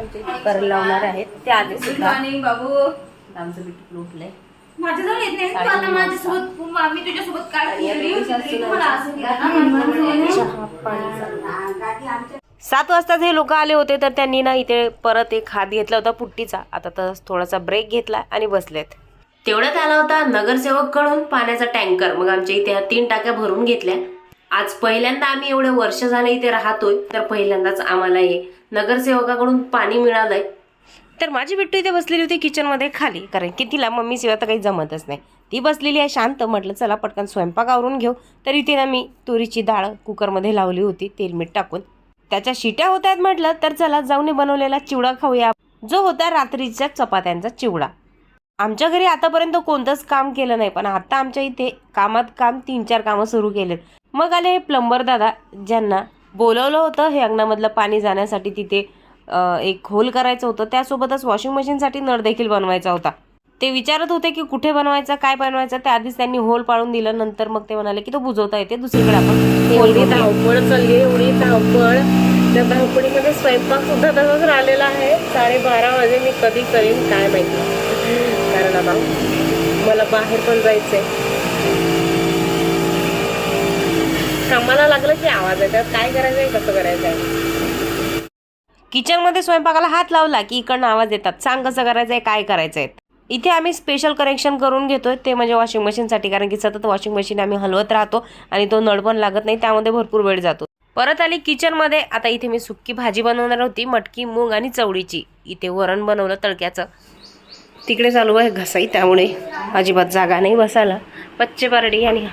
आमच्या इथे करायला लावणार आहेत ते आले सुद्धा. बाबू आमचं बिट्टू उठलंय. माझ्याजवळ येत नाही तू आता माझ्यासोबत मी तुझ्यासोबत काय केली मला असं केलं ना. 7 वाजताच हे लोक आले होते तर त्यांनी ना इथे परत एक हात घेतला होता पुट्टीचा. आता तर थोडासा ब्रेक घेतला आणि बसलेत. तेवढ्यात आला होता नगरसेवक कडून पाण्याचा टँकर. मग आमच्या इथे ह्या 3 टाक्या भरून घेतल्या. आज पहिल्यांदा आम्ही एवढे वर्ष झाले इथे राहतोय तर पहिल्यांदाच आम्हाला हे नगरसेवकाकडून पाणी मिळालंय. तर माझी बिट्टू इथे बसलेली होती किचनमध्ये खाली, कारण की तिला मम्मी शिवाय तर काही जमतच नाही. ती बसलेली आहे शांत. म्हटलं चला पटकन स्वयंपाक आवरून घेऊ. तर इथे ना मी तुरीची डाळ कुकरमध्ये लावली होती तेल मीठ टाकून. त्याच्या शिट्या होत आहेत. म्हटलं तर चला जाऊन बनवलेला चिवडा खाऊया, जो होता रात्रीच्या चपात्यांचा चिवडा. आमच्या घरी आतापर्यंत कोणतंच काम केलं नाही, पण आता आमच्या इथे कामात काम 3-4 कामं सुरू केलेत. मग आले हे प्लंबर दादा, ज्यांना बोलवलं होतं हे अंगणामधलं पाणी जाण्यासाठी. तिथे एक होल करायचं होतं, त्यासोबतच वॉशिंग मशीनसाठी नळ देखील बनवायचा होता. ते विचारत होते की कुठे बनवायचा, काय बनवायचं. त्याआधीच त्यांनी होल पाळून दिलं. नंतर मग ते म्हणाले की तो बुजवता येते दुसरीकडे. आपण एवढी धावपळ चालली, एवढी धावपळ. त्या धावपळीमध्ये स्वयंपाक सुद्धा तसाच राहिलेला आहे. 12:30 वाजे मी कधी करीन काय माहिती, कारण आता मला बाहेर पण जायचंय. कामाला लागलं की आवाज येतात. काय करायचंय, कसं करायचंय. किचनमध्ये स्वयंपाकाला हात लावला की इकडनं आवाज येतात. सांग कसं करायचंय, काय करायचंय. इथे आम्ही स्पेशल कनेक्शन करून घेतोय, ते म्हणजे वॉशिंग मशीनसाठी. कारण की सतत वॉशिंग मशीन आम्ही हलवत राहतो आणि तो नळ पण लागत नाही, त्यामध्ये भरपूर वेळ जातो. परत आली किचनमध्ये. आता इथे मी सुक्की भाजी बनवणार होती, मटकी, मूग आणि चवळीची. इथे वरण बनवलं तडक्याचं. तिकडे चालू आहे घसाई, त्यामुळे अजिबात जागा नाही बसायला. बच्चे बारडी आणि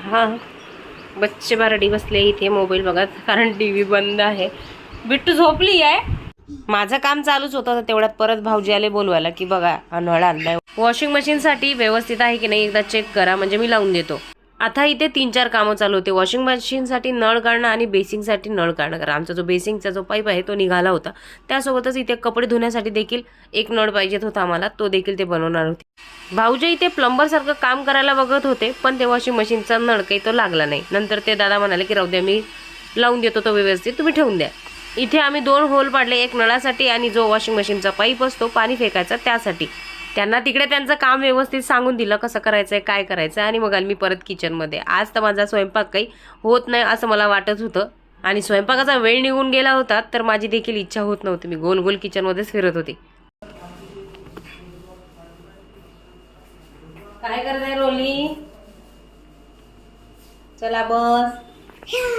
बच्चे बारडी बसले इथे मोबाईल बघत, कारण टीव्ही बंद आहे. बिट्टू झोपली आहे. माझं काम चालूच होतं. तेवढ्यात परत भाऊजी आले बोलवायला की बघा नळ आणलाय. वॉशिंग मशीनसाठी व्यवस्थित आहे की नाही एकदा चेक करा, म्हणजे मी लावून देतो. आता इथे 3-4 कामं चालू होते. वॉशिंग मशीनसाठी नळ काढणं आणि बेसिंगसाठी नळ काढणं. कारण आमचा जो बेसिंगचा जो पाईप आहे तो निघाला होता. त्यासोबतच इथे कपडे धुण्यासाठी देखील एक नळ पाहिजेत होता आम्हाला, तो देखील ते बनवणार होते. भाऊजी इथे प्लंबर सारखं काम करायला बघत होते, पण ते वॉशिंग मशीनचा नळ काही तो लागला नाही. नंतर ते दादा म्हणाले की राहू द्या, मी लावून देतो तो व्यवस्थित, तुम्ही ठेवून द्या. इथे आम्ही 2 होल पाडले, एक नळासाठी आणि जो वॉशिंग मशीनचा पाईप असतो पाणी फेकायचा त्यासाठी. त्यांना तिकडे त्यांचं काम व्यवस्थित सांगून दिलं कसं करायचंय, काय करायचं. आणि मग मी परत किचनमध्ये. आज तर माझा स्वयंपाक काही होत नाही असं मला वाटत होतं आणि स्वयंपाकाचा वेळ निघून गेला होता, तर माझी देखील इच्छा होत नव्हती. मी गोल गोल किचनमध्येच फिरत होती. काय करताय रोली? चला बस.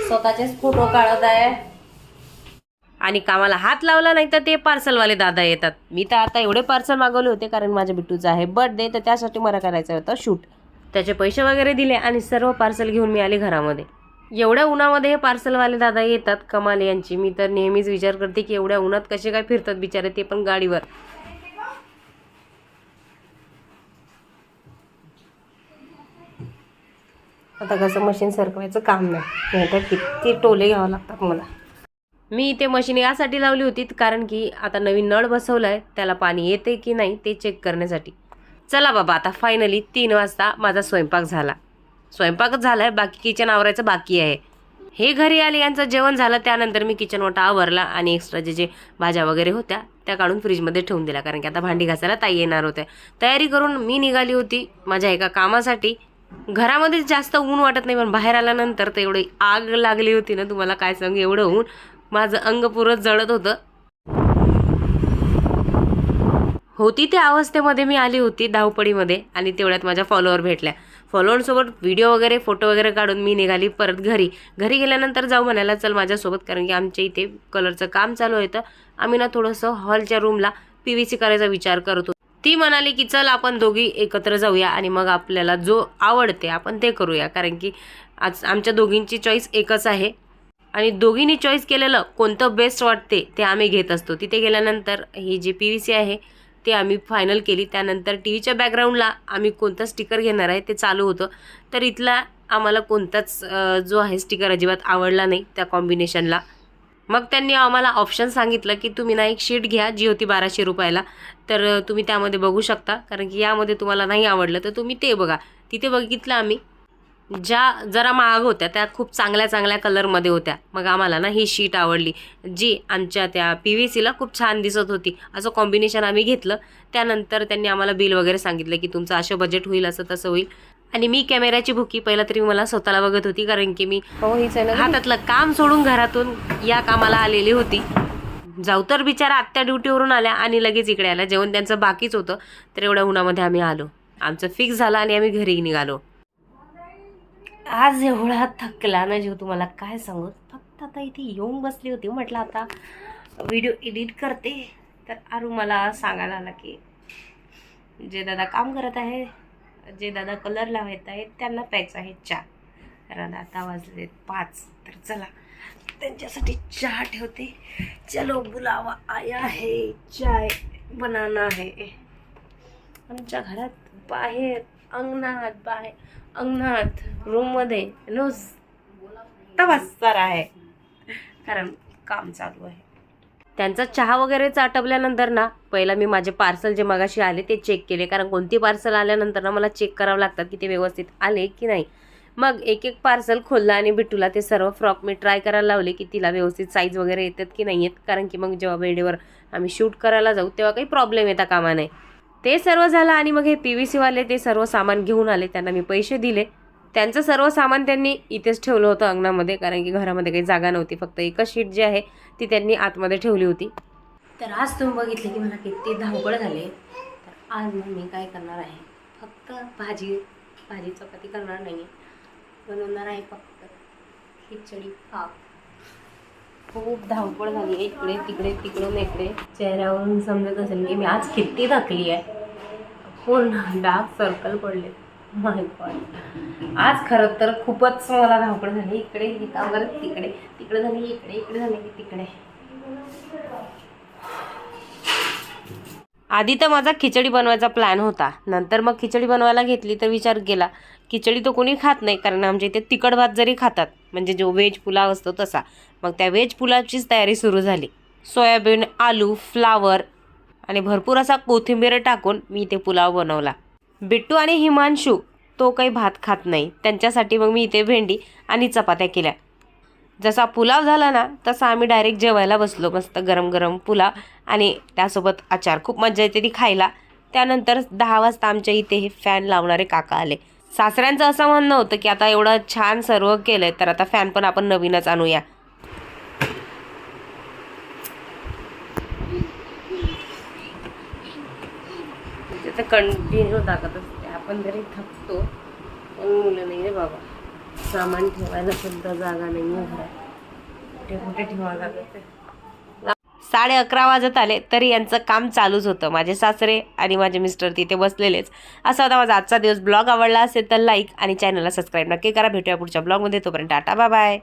स्वतःचेच फोटो काढत आहे आणि कामाला हात लावला नाही तर ते पार्सलवाले दादा येतात. मी तर आता एवढे पार्सल मागवले होते, कारण माझ्या बिट्टूचा आहे बर्थडे, तर त्यासाठी मला करायचं होतं शूट. त्याचे पैसे वगैरे दिले आणि सर्व पार्सल घेऊन मी आले घरामध्ये. एवढ्या उन्हामध्ये हे पार्सलवाले दादा येतात, कमाल यांची. मी तर नेहमीच विचार करते की एवढ्या उन्हात कसे काय फिरतात बिचारे, ते पण गाडीवर. आता कसं मशीन सरकवायचं काम नाही, तर किती टोले घ्यावं लागतात मला. मी इथे मशीन यासाठी लावली होती कारण की आता नवीन नळ बसवलाय, त्याला पाणी येते की नाही ते चेक करण्यासाठी. चला बाबा, आता फायनली 3 वाजता माझा स्वयंपाक झाला. स्वयंपाकच झालाय, बाकी किचन आवरायचं बाकी आहे. हे घरी आले, यांचं जेवण झालं, त्यानंतर मी किचन ओटा आवरला आणि एक्स्ट्रा जे भाज्या वगैरे होत्या त्या काढून फ्रीजमध्ये ठेवून दिल्या, कारण की आता भांडी घासायला ताई येणार होत्या. तयारी करून मी निघाली होती माझ्या एका कामासाठी. घरामध्ये जास्त ऊन वाटत नाही, पण बाहेर आल्यानंतर तर एवढी आग लागली होती ना, तुम्हाला काय सांगू. एवढं ऊन, माझं अंग पुरं जळत होतं. त्या अवस्थेमध्ये मी आली होती धावपळीमध्ये आणि तेवढ्यात माझ्या फॉलोअर भेटल्या. फॉलोअरसोबत व्हिडिओ वगैरे फोटो वगैरे काढून मी निघाली परत घरी. घरी गेल्यानंतर जाऊ म्हणायला चल माझ्यासोबत, कारण की आमच्या इथे कलरचं काम चालू आहे. तर आम्ही ना थोडंसं हॉलच्या रूमला PVC करायचा विचार करतो. ती म्हणाली की चल आपण दोघी एकत्र जाऊया आणि मग आपल्याला जो आवडते आपण ते करूया, कारण की आज आमच्या दोघींची चॉईस एकच आहे आणि दोघींनी चॉईस केलेलं कोणतं बेस्ट वाटते ते आम्ही घेत असतो. तिथे गेल्यानंतर ही जी PVC आहे ते आम्ही फायनल केली. त्यानंतर टीव्हीच्या बॅकग्राऊंडला आम्ही कोणतं स्टिकर घेणार आहे ते चालू होतं. तर इथला आम्हाला कोणताच जो आहे स्टिकर अजिबात आवडला नाही त्या कॉम्बिनेशनला. मग त्यांनी आम्हाला ऑप्शन सांगितलं की तुम्ही ना एक शीट घ्या जी होती 1200 रुपयाला, तर तुम्ही त्यामध्ये बघू शकता, कारण की यामध्ये तुम्हाला नाही आवडलं तर तुम्ही ते बघा. तिथे बघितलं आम्ही ज्या जरा महाग होत्या त्या खूप चांगल्या चांगल्या कलरमध्ये होत्या. मग आम्हाला ना ही शीट आवडली, जी आमच्या त्या PVCला खूप छान दिसत होती. असं कॉम्बिनेशन आम्ही घेतलं. त्यानंतर त्यांनी आम्हाला बिल वगैरे सांगितलं की तुमचं असं बजेट होईल, असं तसं होईल. आणि मी कॅमेऱ्याची भुकी पहिला तरी मला स्वतःला बघत होती, कारण की मी हातातलं काम सोडून घरातून या कामाला आलेली होती. जाऊ तर बिचारा आत्या ड्युटीवरून आल्या आणि लगेच इकडे आल्या. जेवण त्यांचं बाकीच होतं, तर एवढ्या उन्हामध्ये आम्ही आलो. आमचं फिक्स झालं आणि आम्ही घरी निघालो. आज एवढा थकला ना जीव, तुम्हाला काय सांगू. फक्त आता इथे येऊन बसली होती, म्हटलं आता व्हिडिओ एडिट करते. तर आरू मला सांगायला आला की जे दादा काम करत आहे, जे दादा कलर लावत आहेत, त्यांना प्यायचा आहे चहा. कारण आता वाजले 5. तर चला त्यांच्यासाठी चहा ठेवते. चलो बुलावा आया है, चाय बनाना है. आमच्या घरात बाहेर अंगणात रूममध्ये नुसता बसणार आहे, कारण काम चालू आहे. त्यांचा चहा वगैरेच आटपल्यानंतर ना पहिला मी माझे पार्सल जे मगाशी आले ते चेक केले, कारण कोणती पार्सल आल्यानंतर ना मला चेक करावं लागतात की ते व्यवस्थित आले की नाही. मग एक एक पार्सल खोललं आणि बिट्टूला ते सर्व फ्रॉक मी ट्राय करायला लावले की तिला व्यवस्थित साईज वगैरे येतात की नाही येत, कारण की मग जेव्हा वेळेवर आम्ही शूट करायला जाऊ तेव्हा काही प्रॉब्लेम येता कामा नये. ते सर्व झालं आणि मग हे PVC वाले ते सर्व सामान घेऊन आले. त्यांना मी पैसे दिले. त्यांचं सर्व सामान त्यांनी इथेच ठेवलं होतं अंगणामध्ये, कारण की घरामध्ये काही जागा नव्हती. फक्त एकच शीट जी आहे ती त्यांनी आतमध्ये ठेवली होती. तर आज तुम्ही बघितले की मला किती धावपळ झाले. तर आज मी काय करणार आहे, फक्त भाजी चपाती करणार नाही, बनवणार आहे फक्त खिचडी भात. खूप धावपळ झाली आहे, इकडे तिकडे तिकडून इकडे. चेहऱ्यावरून समजत असेल की मी आज किती थकली आहे. पूर्ण डार्क सर्कल पडले. माय गॉड, आज खरं तर खूपच मला धावपळ झाली. इकडे हे काम करत तिकडे झाली, इकडे झाली की तिकडे. आधी तर माझा खिचडी बनवायचा प्लॅन होता. नंतर मग खिचडी बनवायला घेतली तर विचार केला खिचडी तर कोणी खात नाही, कारण आमच्या इथे तिखट भात जरी खातात, म्हणजे जो व्हेज पुलाव असतो तसा. मग त्या व्हेज पुलावचीच तयारी सुरू झाली. सोयाबीन, आलू, फ्लावर आणि भरपूर असा कोथिंबीर टाकून मी इथे पुलाव बनवला. बिट्टू आणि हिमांशू तो काही भात खात नाही, त्यांच्यासाठी मग मी इथे भेंडी आणि चपात्या केल्या. जसा पुलाव झाला ना तसा आम्ही डायरेक्ट जेवायला बसलो. मस्त गरम गरम पुलाव आणि त्यासोबत आचार. खूप मजा येते ती खायला. त्यानंतर 10 वाजता आमच्या इथे हे फॅन लावणारे काका आले. सासऱ्यांचं असं म्हणणं होतं की आता एवढं छान सर्व केलंय तर आता फॅन पण आपण नवीनच आणूया. ते कंटिन्यू टाकत असते. आपण जरी थकतो पण मुलं नाही रे बाबा. सामान ठेवायला सुद्धा जागा नाही आहे घरात. कुठे ठेवावं लागत. 11:30 वाजत आले तरी यांचं काम चालूच होतं. माझे सासरे आणि माझे मिस्टर तिथे बसलेलेच. असा होता माझा आजचा दिवस. ब्लॉग आवडला असेल तर लाईक आणि चॅनलला सबस्क्राईब नक्की करा. भेटूया पुढच्या ब्लॉगमध्ये. तोपर्यंत टाटा बाय बाय.